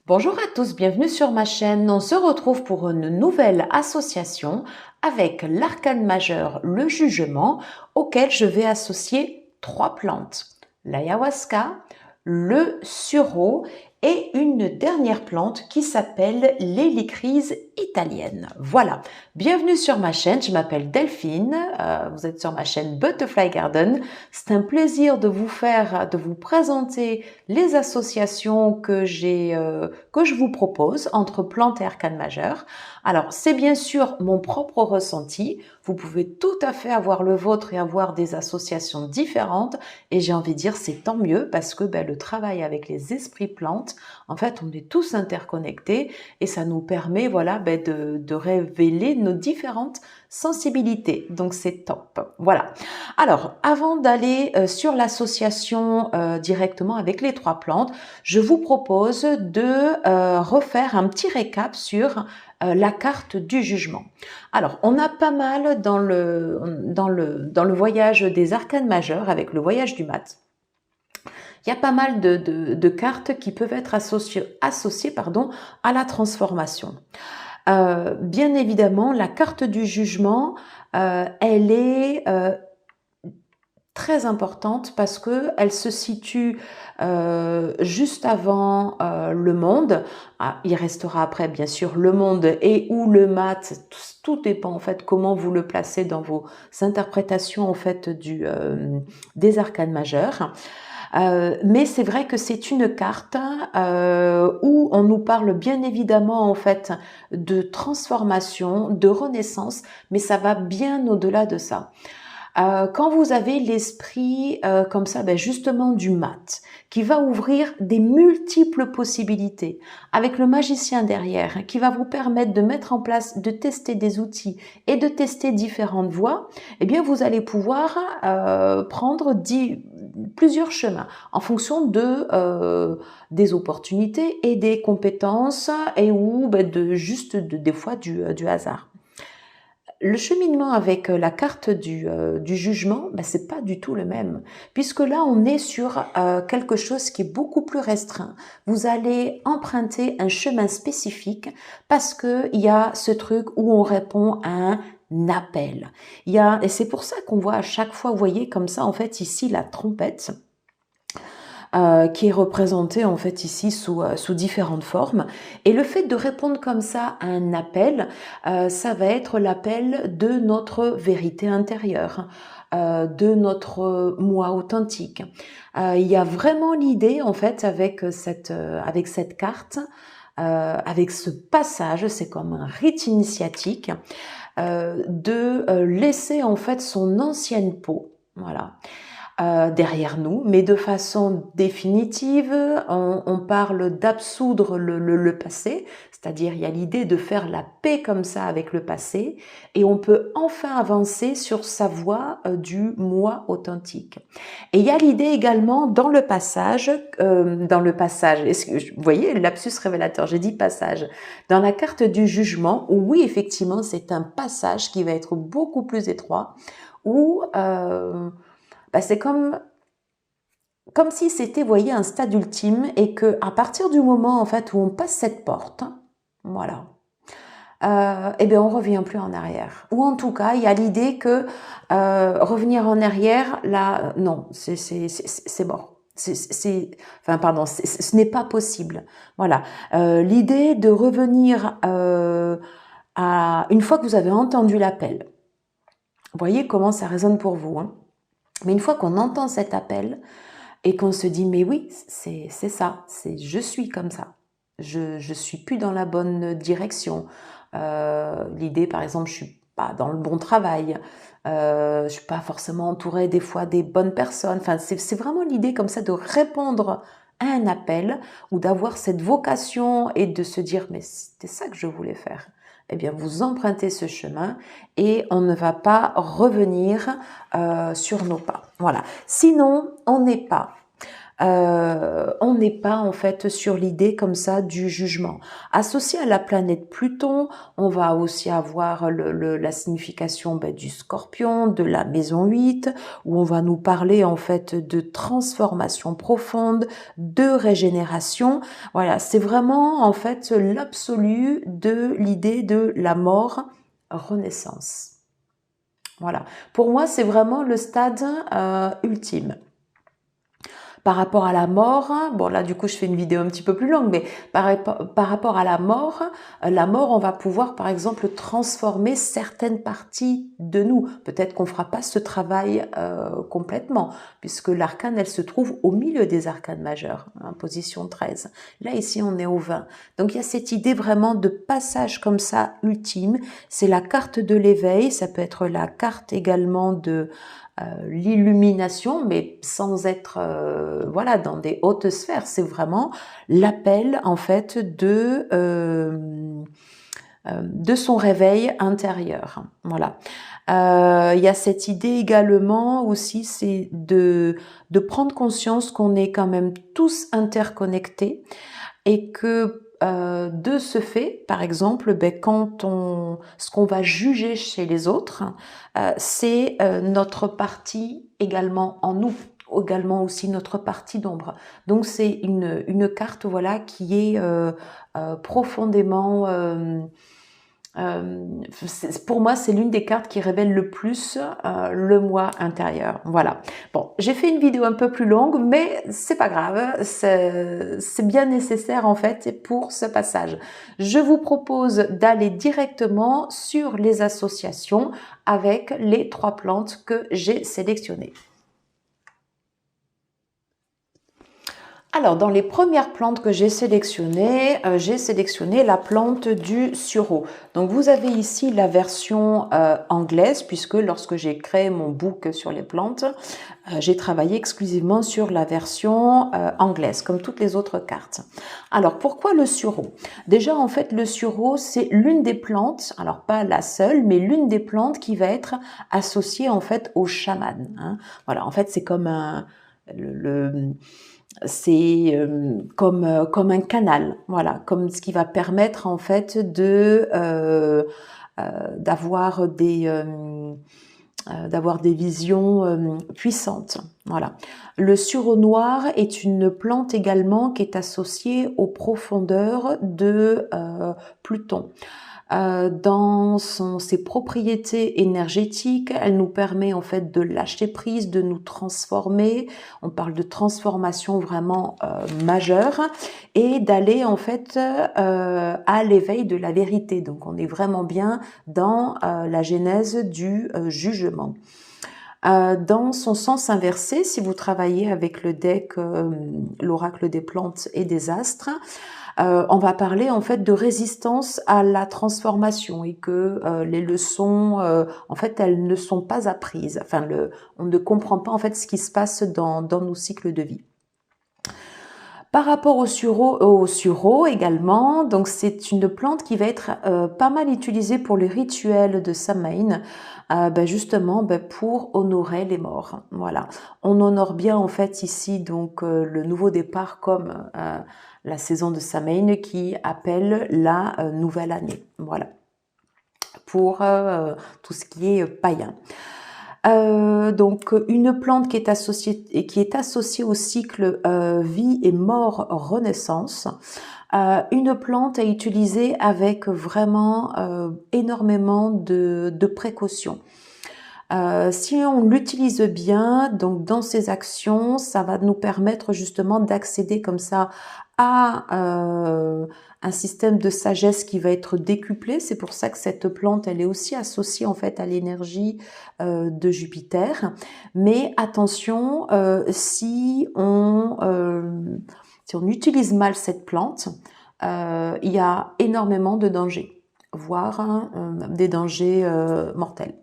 Bonjour à tous, bienvenue sur ma chaîne. On se retrouve pour une nouvelle association avec l'arcane majeur, le jugement, auquel je vais associer trois plantes. L'ayahuasca, le sureau et une dernière plante qui s'appelle l'hélicryse italienne. Voilà, bienvenue sur ma chaîne, je m'appelle Delphine, vous êtes sur ma chaîne Butterfly Garden. C'est un plaisir de vous présenter les associations que je vous propose entre plantes et arcanes majeures. Alors, c'est bien sûr mon propre ressenti. Vous pouvez tout à fait avoir le vôtre et avoir des associations différentes. Et j'ai envie de dire, c'est tant mieux parce que le travail avec les esprits plantes, en fait, on est tous interconnectés et ça nous permet, voilà, de révéler nos différentes sensibilités. Donc, c'est top. Voilà. Alors, avant d'aller sur l'association directement avec les trois plantes, je vous propose de refaire un petit récap sur la carte du jugement. Alors, on a pas mal dans le voyage des arcanes majeurs, avec le voyage du mat. Il y a pas mal de cartes qui peuvent être associées à la transformation. Bien évidemment, la carte du jugement, elle est très importante parce que elle se situe juste avant le monde. Ah, il restera après bien sûr le monde et ou le mat. Tout dépend en fait comment vous le placez dans vos interprétations en fait des arcanes majeurs. Mais c'est vrai que c'est une carte où on nous parle bien évidemment en fait de transformation, de renaissance, mais ça va bien au-delà de ça. Quand vous avez l'esprit comme ça, justement du mat, qui va ouvrir des multiples possibilités, avec le magicien derrière, qui va vous permettre de mettre en place, de tester des outils et de tester différentes voies, eh bien vous allez pouvoir prendre plusieurs chemins en fonction des opportunités et des compétences et ou des fois du hasard. Le cheminement avec la carte du jugement, c'est pas du tout le même, puisque là on est sur quelque chose qui est beaucoup plus restreint. Vous allez emprunter un chemin spécifique parce que il y a ce truc où on répond à un appel. Et c'est pour ça qu'on voit à chaque fois, vous voyez comme ça en fait ici la trompette. Qui est représentée en fait ici sous différentes formes. Et le fait de répondre comme ça à un appel, ça va être l'appel de notre vérité intérieure, de notre moi authentique. Il y a vraiment l'idée en fait avec cette carte, avec ce passage, c'est comme un rite initiatique, de laisser en fait son ancienne peau. Voilà. Derrière nous, mais de façon définitive, on parle d'absoudre le passé, c'est-à-dire il y a l'idée de faire la paix comme ça avec le passé, et on peut enfin avancer sur sa voie du moi authentique. Et il y a l'idée également dans le passage, vous voyez, le lapsus révélateur, j'ai dit passage, dans la carte du jugement, où oui, effectivement, c'est un passage qui va être beaucoup plus étroit, où c'est comme si c'était, vous voyez, un stade ultime et que à partir du moment en fait où on passe cette porte, voilà, on revient plus en arrière. Ou en tout cas, il y a l'idée que revenir en arrière, là, non, c'est mort. Ce n'est pas possible. Voilà, l'idée de revenir une fois que vous avez entendu l'appel. Vous voyez comment ça résonne pour vous, hein. Mais une fois qu'on entend cet appel et qu'on se dit mais oui, c'est ça, je suis comme ça, je suis plus dans la bonne direction. L'idée par exemple, je suis pas dans le bon travail, je suis pas forcément entourée des fois des bonnes personnes. Enfin, c'est vraiment l'idée comme ça de répondre à un appel ou d'avoir cette vocation et de se dire mais c'était ça que je voulais faire. Eh bien, vous empruntez ce chemin et on ne va pas revenir sur nos pas. Voilà. Sinon, on n'est pas on n'est pas en fait sur l'idée comme ça du jugement. Associé à la planète Pluton, on va aussi avoir la signification du Scorpion, de la maison 8, où on va nous parler en fait de transformation profonde, de régénération. Voilà, c'est vraiment en fait l'absolu de l'idée de la mort, renaissance. Voilà, pour moi c'est vraiment le stade ultime. Par rapport à la mort, bon là du coup je fais une vidéo un petit peu plus longue, mais par rapport à la mort, on va pouvoir par exemple transformer certaines parties de nous. Peut-être qu'on fera pas ce travail complètement, puisque l'arcane elle se trouve au milieu des arcanes majeures, en position 13. Là ici on est au 20. Donc il y a cette idée vraiment de passage comme ça ultime. C'est la carte de l'éveil, ça peut être la carte également de l'illumination, mais sans être voilà dans des hautes sphères. C'est vraiment l'appel en fait de son réveil intérieur. Voilà. Il y a cette idée également aussi, c'est de prendre conscience qu'on est quand même tous interconnectés et que de ce fait, par exemple, ce qu'on va juger chez les autres, c'est notre partie également en nous, également aussi notre partie d'ombre. Donc c'est une carte voilà qui est profondément pour moi, c'est l'une des cartes qui révèle le plus le moi intérieur. Voilà. Bon, j'ai fait une vidéo un peu plus longue, mais c'est pas grave. C'est bien nécessaire en fait pour ce passage. Je vous propose d'aller directement sur les associations avec les 3 plantes que j'ai sélectionnées. Alors, dans les premières plantes que j'ai sélectionné la plante du sureau. Donc, vous avez ici la version anglaise, puisque lorsque j'ai créé mon book sur les plantes, j'ai travaillé exclusivement sur la version anglaise, comme toutes les autres cartes. Alors, pourquoi le sureau? Déjà, en fait, le sureau, c'est l'une des plantes, alors pas la seule, mais l'une des plantes qui va être associée, en fait, au chaman. Hein. Voilà, en fait, c'est comme c'est comme un canal, voilà, comme ce qui va permettre en fait d'avoir des visions puissantes. Voilà. Le sureau noir est une plante également qui est associée aux profondeurs de Pluton. Dans ses propriétés énergétiques, elle nous permet en fait de lâcher prise, de nous transformer. On parle de transformation vraiment majeure et d'aller en fait à l'éveil de la vérité. Donc on est vraiment bien dans la genèse du jugement. Dans son sens inversé, si vous travaillez avec le deck l'oracle des plantes et des astres, on va parler en fait de résistance à la transformation et que les leçons, en fait, elles ne sont pas apprises. Enfin, on ne comprend pas en fait ce qui se passe dans nos cycles de vie. Par rapport au sureau également, donc c'est une plante qui va être pas mal utilisée pour les rituels de Samhain, justement pour honorer les morts. Voilà, on honore bien en fait ici donc le nouveau départ comme la saison de Samhain qui appelle la nouvelle année. Voilà, pour tout ce qui est païen. Donc une plante qui est associée au cycle vie et mort renaissance. Une plante à utiliser avec vraiment énormément de précautions. Si on l'utilise bien, donc dans ses actions, ça va nous permettre justement d'accéder comme ça à un système de sagesse qui va être décuplé. C'est pour ça que cette plante, elle est aussi associée en fait à l'énergie de Jupiter. Mais attention, si on utilise mal cette plante, il y a énormément de dangers, voire des dangers mortels.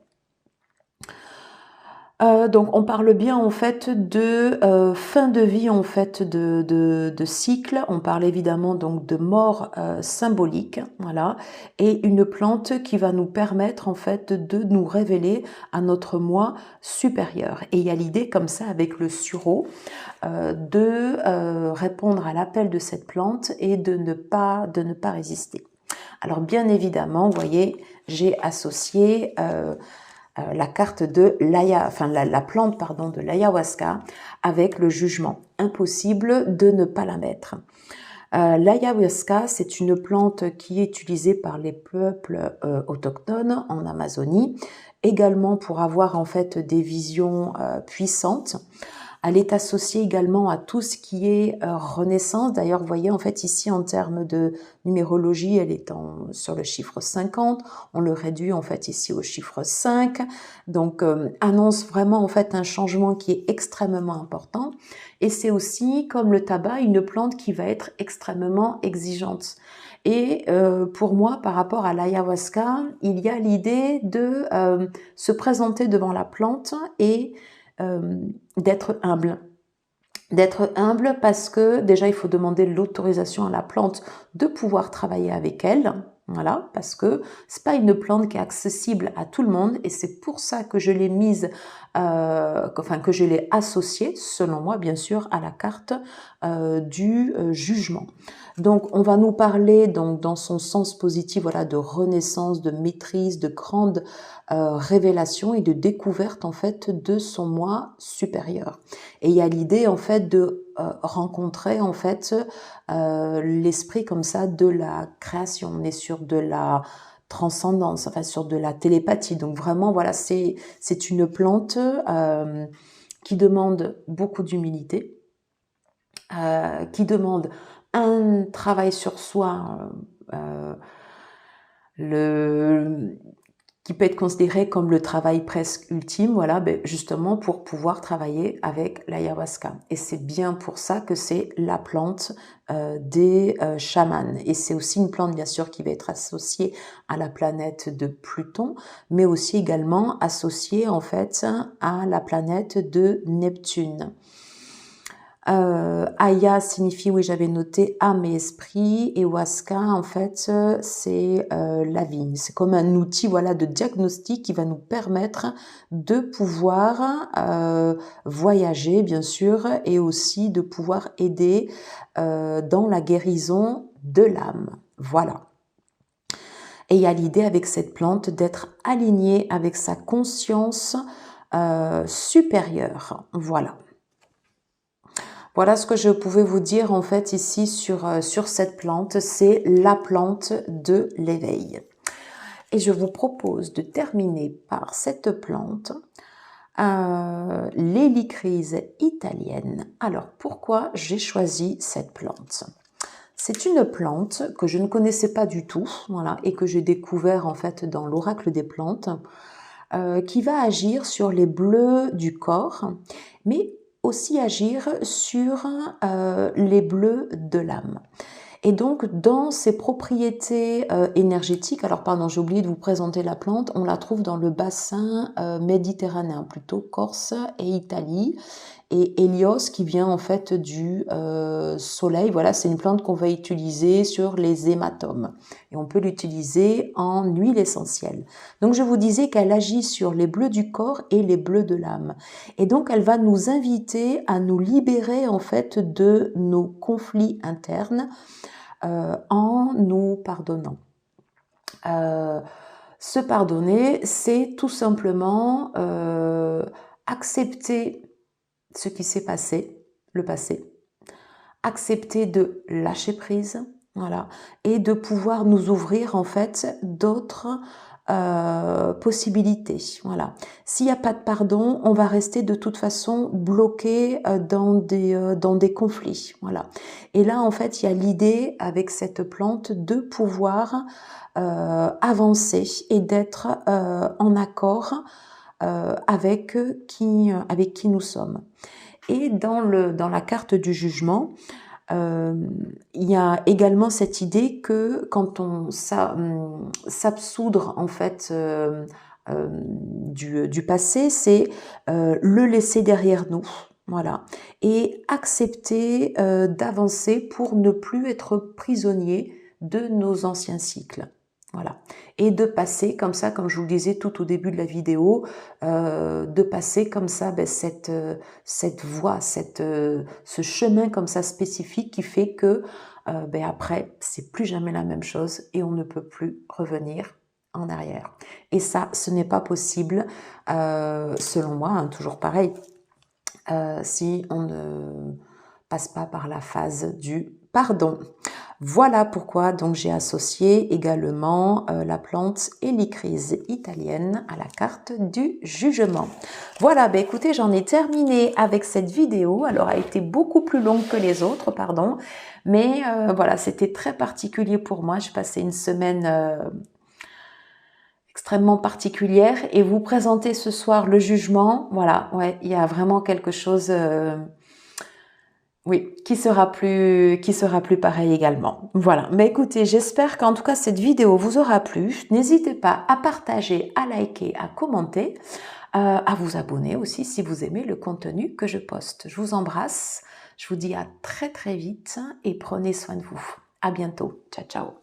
Donc on parle bien en fait de fin de vie en fait de cycle. On parle évidemment donc de mort symbolique, voilà, et une plante qui va nous permettre en fait de nous révéler à notre moi supérieur. Et il y a l'idée comme ça avec le sureau de répondre à l'appel de cette plante et de ne pas résister. Alors bien évidemment, vous voyez, j'ai associé la carte de la plante pardon de l'ayahuasca avec le jugement. Impossible de ne pas la mettre. L'ayahuasca, c'est une plante qui est utilisée par les peuples autochtones en Amazonie, également pour avoir en fait des visions puissantes. Elle est associée également à tout ce qui est renaissance. D'ailleurs, vous voyez, en fait, ici, en termes de numérologie, elle est sur le chiffre 50. On le réduit, en fait, ici au chiffre 5. Donc, annonce vraiment, en fait, un changement qui est extrêmement important. Et c'est aussi, comme le tabac, une plante qui va être extrêmement exigeante. Et pour moi, par rapport à l'ayahuasca, il y a l'idée de se présenter devant la plante et d'être humble. D'être humble parce que déjà il faut demander l'autorisation à la plante de pouvoir travailler avec elle, voilà, parce que c'est pas une plante qui est accessible à tout le monde et c'est pour ça que je l'ai mise, que je l'ai associée, selon moi bien sûr, à la carte du jugement. Donc on va nous parler donc dans son sens positif, voilà, de renaissance, de maîtrise, de grande révélation et de découverte en fait de son moi supérieur. Et il y a l'idée en fait de rencontrer en fait l'esprit comme ça de la création. On est sur de la transcendance, enfin sur de la télépathie. Donc vraiment voilà, c'est une plante qui demande beaucoup d'humilité, qui demande un travail sur soi, qui peut être considéré comme le travail presque ultime, voilà, justement pour pouvoir travailler avec l'ayahuasca. Et c'est bien pour ça que c'est la plante des chamans. Et c'est aussi une plante, bien sûr, qui va être associée à la planète de Pluton, mais aussi également associée, en fait, à la planète de Neptune. Aya signifie, oui, j'avais noté âme et esprit, et Huasca, en fait, c'est la vigne. C'est comme un outil, voilà, de diagnostic qui va nous permettre de pouvoir voyager, bien sûr, et aussi de pouvoir aider dans la guérison de l'âme. Voilà. Et il y a l'idée avec cette plante d'être aligné avec sa conscience supérieure. Voilà. Voilà ce que je pouvais vous dire en fait ici sur cette plante, c'est la plante de l'éveil. Et je vous propose de terminer par cette plante, l'hélicryse italienne. Alors pourquoi j'ai choisi cette plante ? C'est une plante que je ne connaissais pas du tout, voilà, et que j'ai découvert en fait dans l'oracle des plantes, qui va agir sur les bleus du corps, mais aussi agir sur les bleus de l'âme. Et donc, dans ses propriétés énergétiques, alors pardon, j'ai oublié de vous présenter la plante, on la trouve dans le bassin méditerranéen, plutôt Corse et Italie, et Hélios qui vient en fait du soleil. Voilà, c'est une plante qu'on va utiliser sur les hématomes et on peut l'utiliser en huile essentielle. Donc je vous disais qu'elle agit sur les bleus du corps et les bleus de l'âme. Et donc elle va nous inviter à nous libérer en fait de nos conflits internes en nous pardonnant. Se pardonner, c'est tout simplement accepter ce qui s'est passé, le passé, accepter de lâcher prise, voilà, et de pouvoir nous ouvrir en fait d'autres possibilités, voilà. S'il n'y a pas de pardon, on va rester de toute façon bloqué dans des conflits, voilà. Et là en fait il y a l'idée avec cette plante de pouvoir avancer et d'être en accord avec qui nous sommes. Et dans la carte du jugement, il y a également cette idée que quand on s'absoudre en fait du passé, c'est le laisser derrière nous, voilà, et accepter d'avancer pour ne plus être prisonnier de nos anciens cycles. Voilà. Et de passer comme ça, comme je vous le disais tout au début de la vidéo, de passer comme ça cette voie, ce chemin comme ça spécifique qui fait que après, c'est plus jamais la même chose et on ne peut plus revenir en arrière. Et ça, ce n'est pas possible, selon moi, hein, toujours pareil, si on ne passe pas par la phase du pardon. Voilà pourquoi donc j'ai associé également la plante Helichrys italienne à la carte du jugement. Voilà, ben écoutez, j'en ai terminé avec cette vidéo. Alors, elle a été beaucoup plus longue que les autres, pardon, mais voilà, c'était très particulier pour moi. J'ai passé une semaine extrêmement particulière et vous présenter ce soir le jugement. Voilà, ouais, il y a vraiment quelque chose. Oui, qui sera plus pareil également. Voilà. Mais écoutez, j'espère qu'en tout cas cette vidéo vous aura plu. N'hésitez pas à partager, à liker, à commenter, à vous abonner aussi si vous aimez le contenu que je poste. Je vous embrasse. Je vous dis à très très vite et prenez soin de vous. À bientôt. Ciao, ciao.